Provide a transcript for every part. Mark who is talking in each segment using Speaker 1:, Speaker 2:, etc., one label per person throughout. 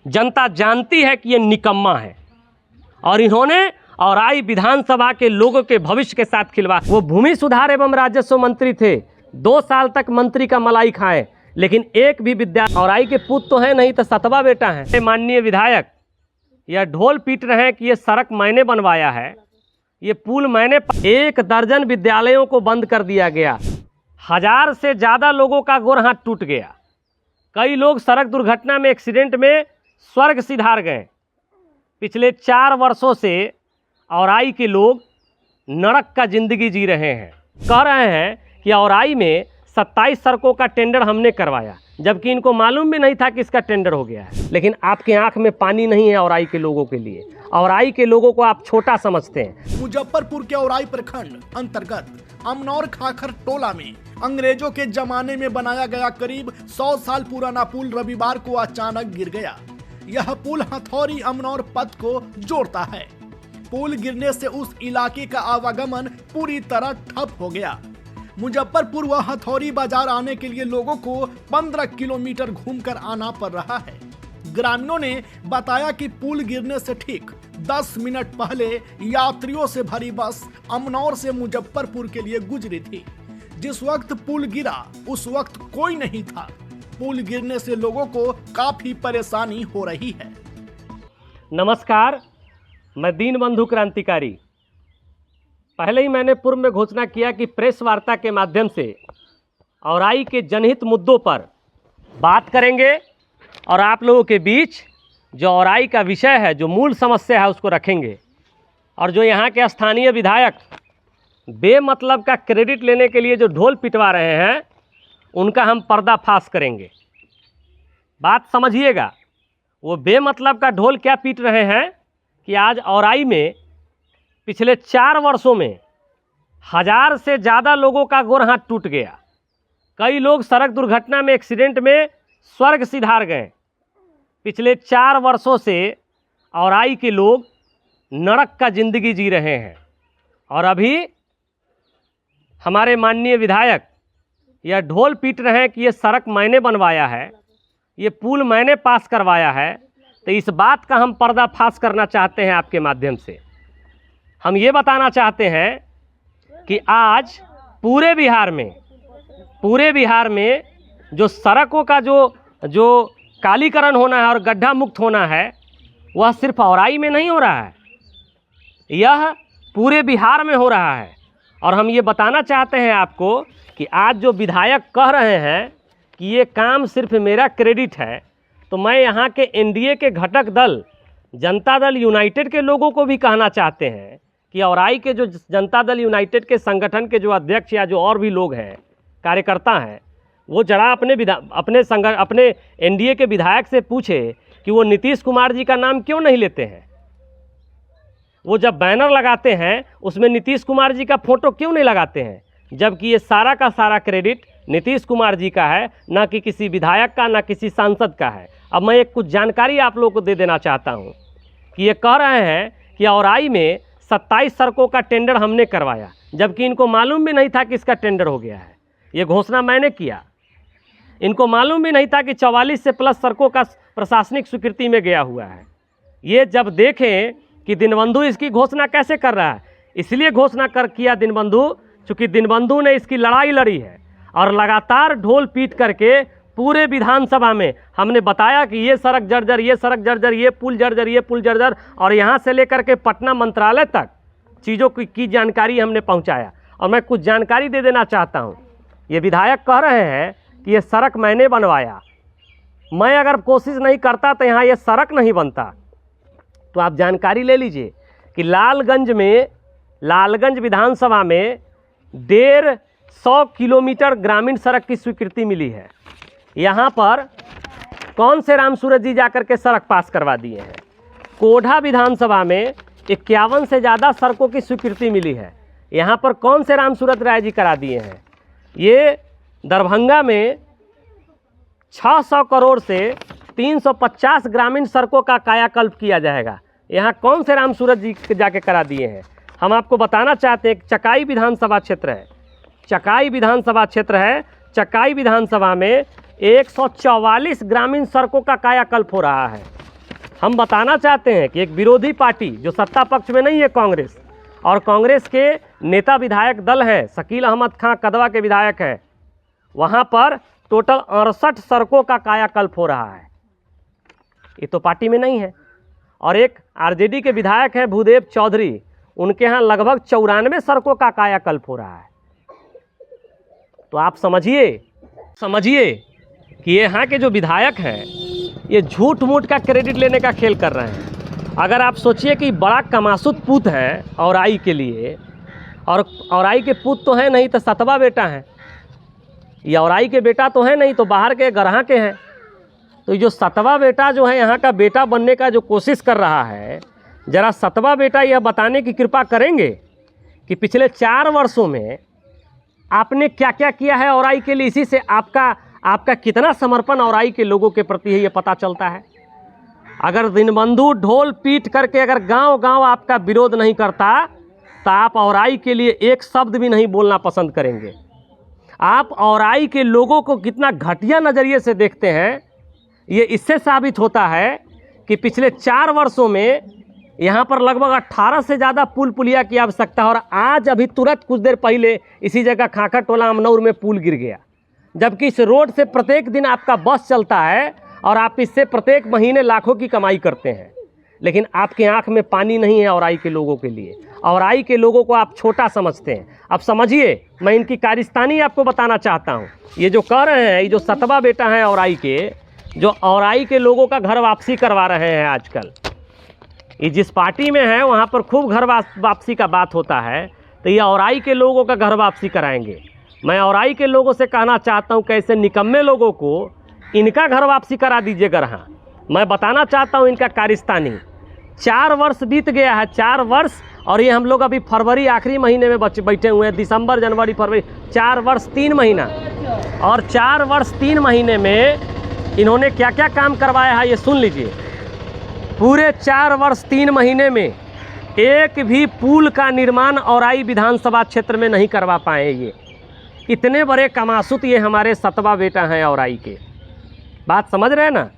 Speaker 1: जनता जानती है कि ये निकम्मा है और इन्होंने औराई विधानसभा के लोगों के भविष्य के साथ खिलवाड़। वो भूमि सुधार एवं राजस्व मंत्री थे, 2 साल तक मंत्री का मलाई खाए, लेकिन एक भी औराई के पुत्र तो है नहीं तो सतवा बेटा है। माननीय विधायक यह ढोल पीट रहे हैं कि ये सड़क मैंने बनवाया है, ये पुल मैंने। 1 दर्जन विद्यालयों को बंद कर दिया गया, 1000 से ज़्यादा लोगों का गोर हाथ टूट गया, कई लोग सड़क दुर्घटना में एक्सीडेंट में स्वर्ग सिधार गए। पिछले 4 वर्षों से औराई के लोग नरक का जिंदगी जी रहे हैं। कह रहे हैं कि औराई में 27 सड़कों का टेंडर हमने करवाया, जबकि इनको मालूम भी नहीं था कि इसका टेंडर हो गया है। लेकिन आपके आंख में पानी नहीं है औराई के लोगों के लिए। औराई के लोगों को आप छोटा समझते हैं।
Speaker 2: मुजफ्फरपुर के औराई प्रखंड अंतर्गत अमनौर खाखर टोला में अंग्रेजों के जमाने में बनाया गया करीब 100 साल पुराना पुल रविवार को अचानक गिर गया। यह पुल हथौड़ी अमनौर पथ को जोड़ता है। पुल गिरने से उस इलाके का आवागमन पूरी तरह ठप हो गया। मुजफ्फरपुर व हथौड़ी बाजार आने के लिए लोगों को 15 किलोमीटर घूमकर आना पड़ रहा है। ग्रामीणों ने बताया कि पुल गिरने से ठीक 10 मिनट पहले यात्रियों से भरी बस अमनौर से मुजफ्फरपुर के लिए गुजरी थी। जिस वक्त पुल गिरा उस वक्त कोई नहीं था। पुल गिरने से लोगों को काफी परेशानी हो रही है।
Speaker 1: नमस्कार, मैं दीनबंधु क्रांतिकारी। पहले ही मैंने पूर्व में घोषणा किया कि प्रेस वार्ता के माध्यम से औराई के जनहित मुद्दों पर बात करेंगे और आप लोगों के बीच जो औराई का विषय है, जो मूल समस्या है, उसको रखेंगे। और जो यहाँ के स्थानीय विधायक बेमतलब का क्रेडिट लेने के लिए जो ढोल पिटवा रहे हैं, उनका हम पर्दाफाश करेंगे। बात समझिएगा, वो बेमतलब का ढोल क्या पीट रहे हैं कि आज औराई में पिछले 4 वर्षों में 1000 से ज़्यादा लोगों का गोर हाथ टूट गया, कई लोग सड़क दुर्घटना में एक्सीडेंट में स्वर्ग सिधार गए। पिछले 4 वर्षों से औराई के लोग नरक का जिंदगी जी रहे हैं। और अभी हमारे माननीय विधायक यह ढोल पीट रहे हैं कि ये सड़क मैंने बनवाया है, ये पुल मैंने पास करवाया है। तो इस बात का हम पर्दाफाश करना चाहते हैं आपके माध्यम से। हम ये बताना चाहते हैं कि आज पूरे बिहार में जो सड़कों का जो कालीकरण होना है और गड्ढा मुक्त होना है, वह सिर्फ औराई में नहीं हो रहा है, यह पूरे बिहार में हो रहा है। और हम ये बताना चाहते हैं आपको कि आज जो विधायक कह रहे हैं कि ये काम सिर्फ मेरा क्रेडिट है, तो मैं यहाँ के एनडीए के घटक दल जनता दल यूनाइटेड के लोगों को भी कहना चाहते हैं कि औराई के जो जनता दल यूनाइटेड के संगठन के जो अध्यक्ष या जो और भी लोग हैं, कार्यकर्ता हैं, वो जरा अपने एनडीए के विधायक से पूछे कि वो नीतीश कुमार जी का नाम क्यों नहीं लेते हैं। वो जब बैनर लगाते हैं उसमें नीतीश कुमार जी का फोटो क्यों नहीं लगाते हैं, जबकि ये सारा का सारा क्रेडिट नीतीश कुमार जी का है, ना कि किसी विधायक का, ना किसी सांसद का है। अब मैं कुछ जानकारी आप लोगों को दे देना चाहता हूँ कि ये कह रहे हैं कि औराई में 27 सड़कों का टेंडर हमने करवाया, जबकि इनको मालूम भी नहीं था कि इसका टेंडर हो गया है। ये घोषणा मैंने किया। इनको मालूम भी नहीं था कि 44 से प्लस सड़कों का प्रशासनिक स्वीकृति में गया हुआ है। ये जब देखें कि दीनबंधु इसकी घोषणा कैसे कर रहा है, इसलिए घोषणा किया दीनबंधु, चूँकि दीनबंधु ने इसकी लड़ाई लड़ी है और लगातार ढोल पीट करके पूरे विधानसभा में हमने बताया कि ये सड़क जर्जर, ये सड़क जर्जर, ये पुल जर्जर, ये पुल जर्जर, और यहाँ से लेकर के पटना मंत्रालय तक चीज़ों की जानकारी हमने पहुँचाया। और मैं कुछ जानकारी दे देना चाहता हूँ। ये विधायक कह रहे हैं कि ये सड़क मैंने बनवाया, मैं अगर कोशिश नहीं करता तो यहाँ ये सड़क नहीं बनता। तो आप जानकारी ले लीजिए कि लालगंज विधानसभा में 150 किलोमीटर ग्रामीण सड़क की स्वीकृति मिली है। यहाँ पर कौन से राम सूरत जी जाकर के सड़क पास करवा दिए हैं। कोढ़ा विधानसभा में 51 से ज़्यादा सड़कों की स्वीकृति मिली है, यहाँ पर कौन से राम सूरत राय जी करा दिए हैं। ये दरभंगा में 600 करोड़ से 350 ग्रामीण सड़कों का कायाकल्प किया जाएगा, यहाँ कौन से राम सूरत जी जाके करा दिए हैं। हम आपको बताना चाहते हैं कि चकाई विधानसभा क्षेत्र है, चकाई विधानसभा में 144 ग्रामीण सड़कों का कायाकल्प हो रहा है। हम बताना चाहते हैं कि एक विरोधी पार्टी जो सत्ता पक्ष में नहीं है, कांग्रेस, और कांग्रेस के नेता विधायक दल हैं, शकील अहमद खां कदवा के विधायक हैं, वहाँ पर टोटल 68 सड़कों का कायाकल्प हो रहा है। ये तो पार्टी में नहीं है। और एक आरजेडी के विधायक हैं भूदेव चौधरी, उनके यहाँ लगभग 94 सड़कों का कायाकल्प हो रहा है। तो आप समझिए कि यहाँ के जो विधायक हैं ये झूठ मूठ का क्रेडिट लेने का खेल कर रहे हैं। अगर आप सोचिए कि बड़ा कमासुत पूत है औराई के लिए, और औराई के पूत तो है नहीं तो सतवा बेटा है, ये औराई के बेटा तो है नहीं तो बाहर के गरहा के हैं। तो जो सतवा बेटा जो है यहाँ का बेटा बनने का जो कोशिश कर रहा है, ज़रा सतवा बेटा यह बताने की कृपा करेंगे कि पिछले 4 वर्षों में आपने क्या क्या किया है औराई के लिए। इसी से आपका कितना समर्पण औराई के लोगों के प्रति है ये पता चलता है। अगर दिनबंधु ढोल पीट करके अगर गांव-गांव आपका विरोध नहीं करता तो आप औराई के लिए एक शब्द भी नहीं बोलना पसंद करेंगे। आप औराई के लोगों को कितना घटिया नज़रिए से देखते हैं, ये इससे साबित होता है कि पिछले 4 वर्षों में यहाँ पर लगभग 18 से ज़्यादा पुल पुलिया की आवश्यकता है। और आज अभी तुरंत कुछ देर पहले इसी जगह खाखर टोला अमनौर में पुल गिर गया, जबकि इस रोड से प्रत्येक दिन आपका बस चलता है और आप इससे प्रत्येक महीने लाखों की कमाई करते हैं। लेकिन आपके आंख में पानी नहीं है औराई के लोगों के लिए। औराई के लोगों को आप छोटा समझते हैं। अब समझिए, मैं इनकी कारिस्तानी आपको बताना चाहता हूँ। ये जो कह रहे हैं, ये जो सतवा बेटा हैं औराई के, जो औराई के लोगों का घर वापसी करवा रहे हैं आजकल, ये जिस पार्टी में है वहाँ पर खूब घर वापसी का बात होता है, तो ये औराई के लोगों का घर वापसी कराएंगे। मैं औराई के लोगों से कहना चाहता हूँ कि ऐसे निकम्मे लोगों को इनका घर वापसी करा दीजिए गरहा। मैं बताना चाहता हूँ इनका कारिस्तानी। 4 वर्ष बीत गया है, 4 वर्ष, और ये हम लोग अभी फरवरी आखिरी महीने में बैठे हुए हैं। दिसंबर, जनवरी, फरवरी, 4 वर्ष 3 महीना। और 4 वर्ष 3 महीने में इन्होंने क्या क्या काम करवाया है ये सुन लीजिए। पूरे 4 वर्ष 3 महीने में एक भी पुल का निर्माण औराई विधानसभा क्षेत्र में नहीं करवा पाए। ये इतने बड़े कमासुत ये हमारे सतवा बेटा हैं औराई के। बात समझ रहे हैं ना?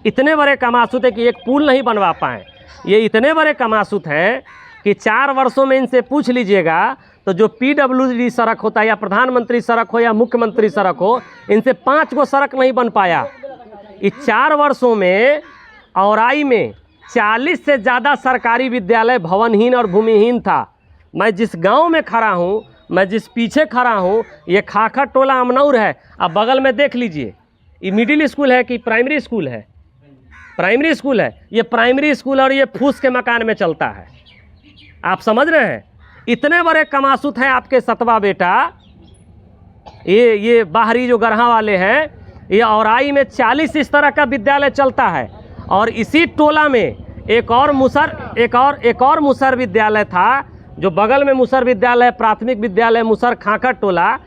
Speaker 1: इतने बड़े कमासुत है कि एक पुल नहीं बनवा पाए। ये इतने बड़े कमासुत हैं कि 4 वर्षों में इनसे पूछ लीजिएगा तो जो PWD सड़क होता है, या प्रधानमंत्री सड़क हो या मुख्यमंत्री सड़क हो, इनसे 5 गो सड़क नहीं बन पाया। इस 4 वर्षों में औराई में 40 से ज़्यादा सरकारी विद्यालय भवनहीन और भूमिहीन था। मैं जिस गांव में खड़ा हूं, मैं जिस पीछे खड़ा हूं, ये खाखर टोला अमनौर है। अब बगल में देख लीजिए, ये मिडिल स्कूल है कि प्राइमरी स्कूल है? प्राइमरी स्कूल है। ये प्राइमरी स्कूल और ये फूस के मकान में चलता है। आप समझ रहे हैं? इतने बड़े कमासुत हैं आपके सतवा बेटा। ये बाहरी जो गरहा वाले हैं, ये औराई में 40 इस तरह का विद्यालय चलता है। और इसी टोला में एक और मुसर विद्यालय था, जो बगल में मुसर विद्यालय, प्राथमिक विद्यालय मुसर खाखर टोला,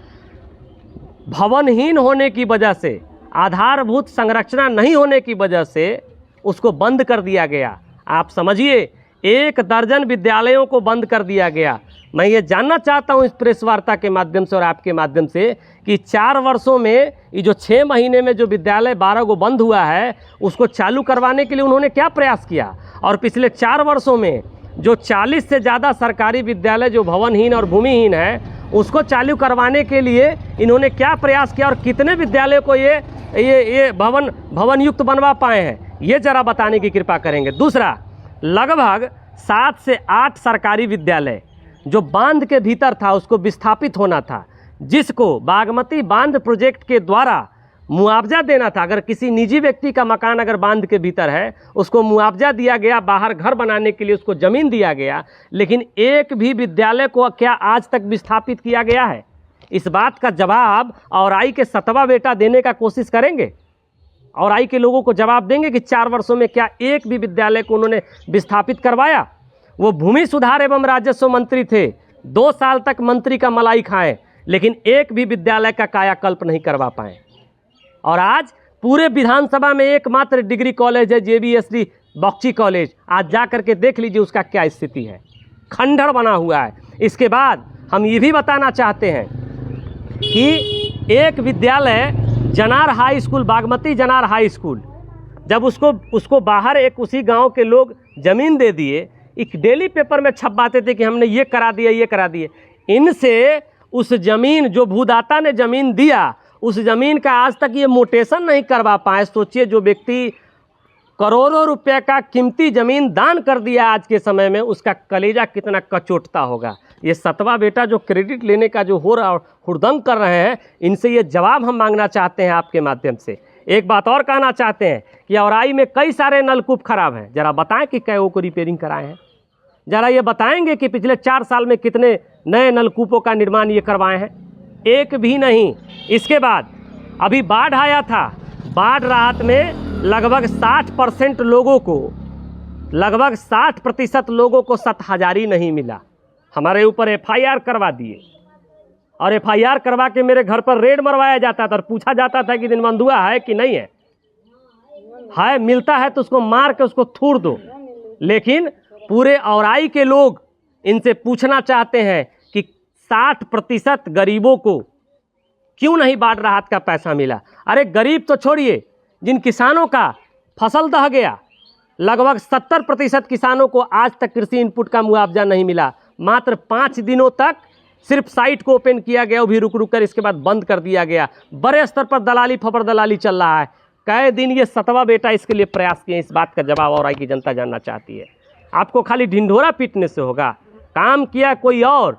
Speaker 1: भवनहीन होने की वजह से, आधारभूत संरचना नहीं होने की वजह से उसको बंद कर दिया गया। आप समझिए, 1 दर्जन विद्यालयों को बंद कर दिया गया। मैं ये जानना चाहता हूँ इस प्रेस वार्ता के माध्यम से और आपके माध्यम से कि 4 वर्षों में ये जो 6 महीने में जो विद्यालय 12 को बंद हुआ है, उसको चालू करवाने के लिए उन्होंने क्या प्रयास किया। और पिछले 4 वर्षों में जो 40 से ज़्यादा सरकारी विद्यालय जो भवनहीन और भूमिहीन है, उसको चालू करवाने के लिए इन्होंने क्या प्रयास किया और कितने विद्यालय को ये भवन युक्त बनवा पाए हैं, ये ज़रा बताने की कृपा करेंगे। दूसरा, लगभग 7 से 8 सरकारी विद्यालय जो बांध के भीतर था उसको विस्थापित होना था, जिसको बागमती बांध प्रोजेक्ट के द्वारा मुआवजा देना था। अगर किसी निजी व्यक्ति का मकान अगर बांध के भीतर है, उसको मुआवजा दिया गया, बाहर घर बनाने के लिए उसको ज़मीन दिया गया, लेकिन एक भी विद्यालय को क्या आज तक विस्थापित किया गया है? इस बात का जवाब औराई के सतवा बेटा देने का कोशिश करेंगे। औराई के लोगों को जवाब देंगे कि 4 वर्षों में क्या एक भी विद्यालय को उन्होंने विस्थापित करवाया? वो भूमि सुधार एवं राजस्व मंत्री थे, 2 साल तक मंत्री का मलाई खाएं, लेकिन एक भी विद्यालय का कायाकल्प नहीं करवा पाए। और आज पूरे विधानसभा में एकमात्र डिग्री कॉलेज है JBSD बख्शी कॉलेज। आज जा करके देख लीजिए उसका क्या स्थिति है, खंडहर बना हुआ है। इसके बाद हम ये भी बताना चाहते हैं कि एक विद्यालय Janar high school, Bagmati Janar high school, जब उसको बाहर एक उसी गांव के लोग ज़मीन दे दिए, एक डेली पेपर में छपवाते थे कि हमने ये करा दिया, ये करा दिए। इनसे उस ज़मीन जो भूदाता ने ज़मीन दिया, उस ज़मीन का आज तक ये मोटेशन नहीं करवा पाए। सोचिए, जो व्यक्ति करोड़ों रुपए का कीमती ज़मीन दान कर दिया आज के समय में, उसका कलेजा कितना कचोटता होगा। ये सतवा बेटा जो क्रेडिट लेने का जो हो रहा हुड़दंग कर रहे हैं, इनसे ये जवाब हम मांगना चाहते हैं आपके माध्यम से। एक बात और कहना चाहते हैं कि औराई में कई सारे नलकूप खराब हैं, ज़रा बताएं कि कई को रिपेयरिंग कराए हैं। ज़रा ये बताएंगे कि पिछले 4 साल में कितने नए नलकूपों का निर्माण ये करवाए हैं? एक भी नहीं। इसके बाद अभी बाढ़ आया था, बाढ़ राहत में लगभग 60% लोगों को, लगभग 60% लोगों को 7,000 नहीं मिला। हमारे ऊपर FIR करवा दिए, और FIR करवा के मेरे घर पर रेड मरवाया जाता था और पूछा जाता था कि दिनबंधुआ है कि नहीं है। है, मिलता है तो उसको मार के उसको थूर दो। लेकिन पूरे औराई के लोग इनसे पूछना चाहते हैं कि 60% गरीबों को क्यों नहीं बाढ़ राहत का पैसा मिला? अरे गरीब तो छोड़िए, जिन किसानों का फसल दह गया, लगभग 70% किसानों को आज तक कृषि इनपुट का मुआवजा नहीं मिला। मात्र 5 दिनों तक सिर्फ साइट को ओपन किया गया, वो भी रुक कर, इसके बाद बंद कर दिया गया। बड़े स्तर पर दलाली, फबर दलाली चल रहा है। कई दिन ये सतवा बेटा इसके लिए प्रयास किए, इस बात का जवाब औराई की जनता जानना चाहती है। आपको खाली ढिंढोरा पीटने से होगा, काम किया कोई और।